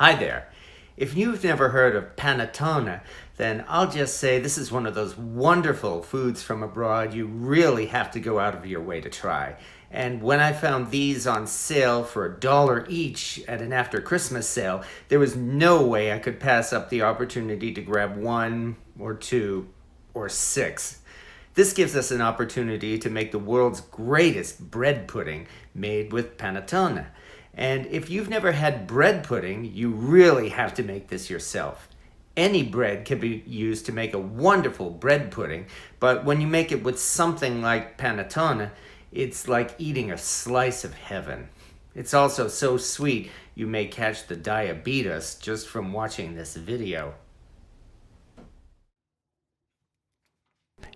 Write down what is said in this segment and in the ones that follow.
Hi there. If you've never heard of panettone, then I'll just say this is one of those wonderful foods from abroad you really have to go out of your way to try. And when I found these on sale for $1 each at an after Christmas sale, there was no way I could pass up the opportunity to grab one or two or six. This gives us an opportunity to make the world's greatest bread pudding made with panettone. And if you've never had bread pudding, you really have to make this yourself. Any bread can be used to make a wonderful bread pudding, but when you make it with something like panettone, it's like eating a slice of heaven. It's also so sweet you may catch the diabetes just from watching this video.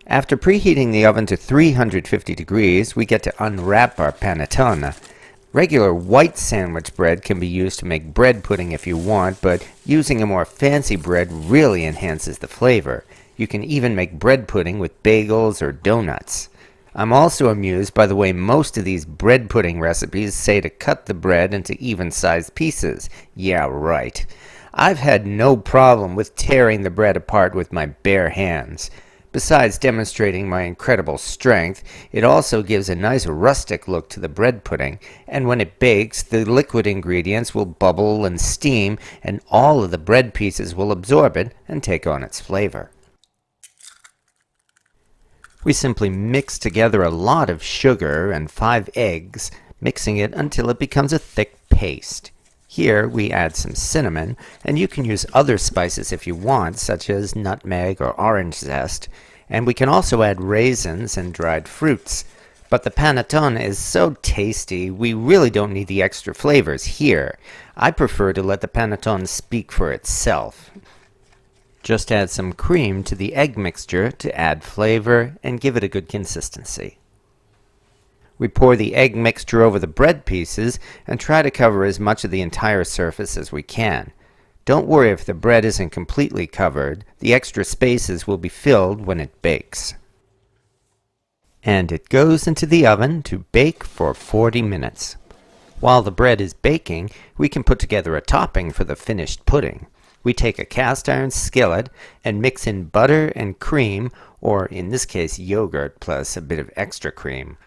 After preheating the oven to 350 degrees, we get to unwrap our panettone. Regular white sandwich bread can be used to make bread pudding if you want, but using a more fancy bread really enhances the flavor. You can even make bread pudding with bagels or donuts. I'm also amused by the way most of these bread pudding recipes say to cut the bread into even-sized pieces. Yeah, right. I've had no problem with tearing the bread apart with my bare hands. Besides demonstrating my incredible strength, it also gives a nice rustic look to the bread pudding, and when it bakes, the liquid ingredients will bubble and steam, and all of the bread pieces will absorb it and take on its flavor. We simply mix together a lot of sugar and 5 eggs, mixing it until it becomes a thick paste. Here we add some cinnamon, and you can use other spices if you want, such as nutmeg or orange zest, and we can also add raisins and dried fruits. But the panettone is so tasty, we really don't need the extra flavors here. I prefer to let the panettone speak for itself. Just add some cream to the egg mixture to add flavor and give it a good consistency. We pour the egg mixture over the bread pieces and try to cover as much of the entire surface as we can. Don't worry if the bread isn't completely covered. The extra spaces will be filled when it bakes. And it goes into the oven to bake for 40 minutes. While the bread is baking, we can put together a topping for the finished pudding. We take a cast iron skillet and mix in butter and cream, or in this case yogurt plus a bit of extra cream.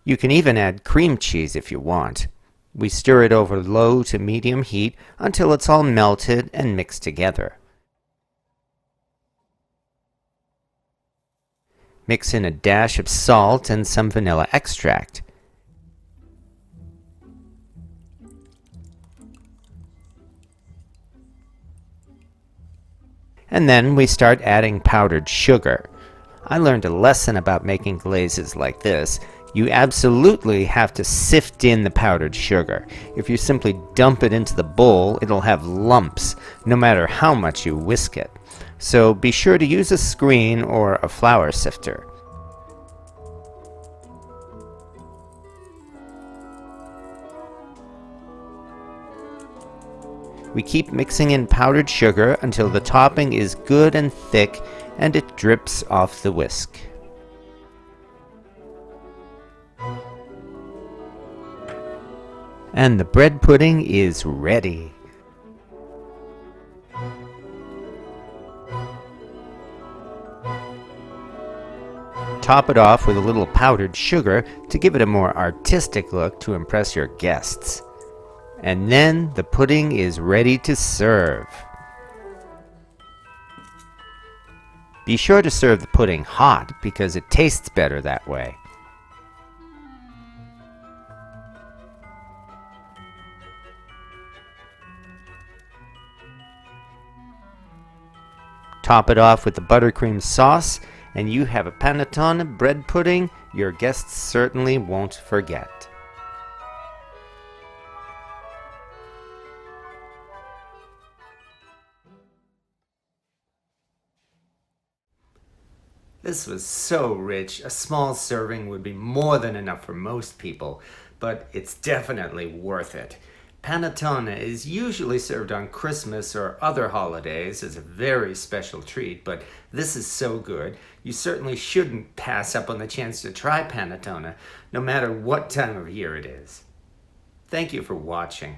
You can even add cream cheese if you want. We stir it over low to medium heat until it's all melted and mixed together. Mix in a dash of salt and some vanilla extract. And then we start adding powdered sugar. I learned a lesson about making glazes like this. You absolutely have to sift in the powdered sugar. If you simply dump it into the bowl, it'll have lumps, no matter how much you whisk it. So be sure to use a screen or a flour sifter. We keep mixing in powdered sugar until the topping is good and thick and it drips off the whisk. And the bread pudding is ready. Top it off with a little powdered sugar to give it a more artistic look to impress your guests. And then the pudding is ready to serve. Be sure to serve the pudding hot because it tastes better that way. Top it off with the buttercream sauce, and you have a panettone bread pudding your guests certainly won't forget. This was so rich, a small serving would be more than enough for most people, but it's definitely worth it. Panettone is usually served on Christmas or other holidays as a very special treat, but this is so good, you certainly shouldn't pass up on the chance to try panettone, no matter what time of year it is. Thank you for watching.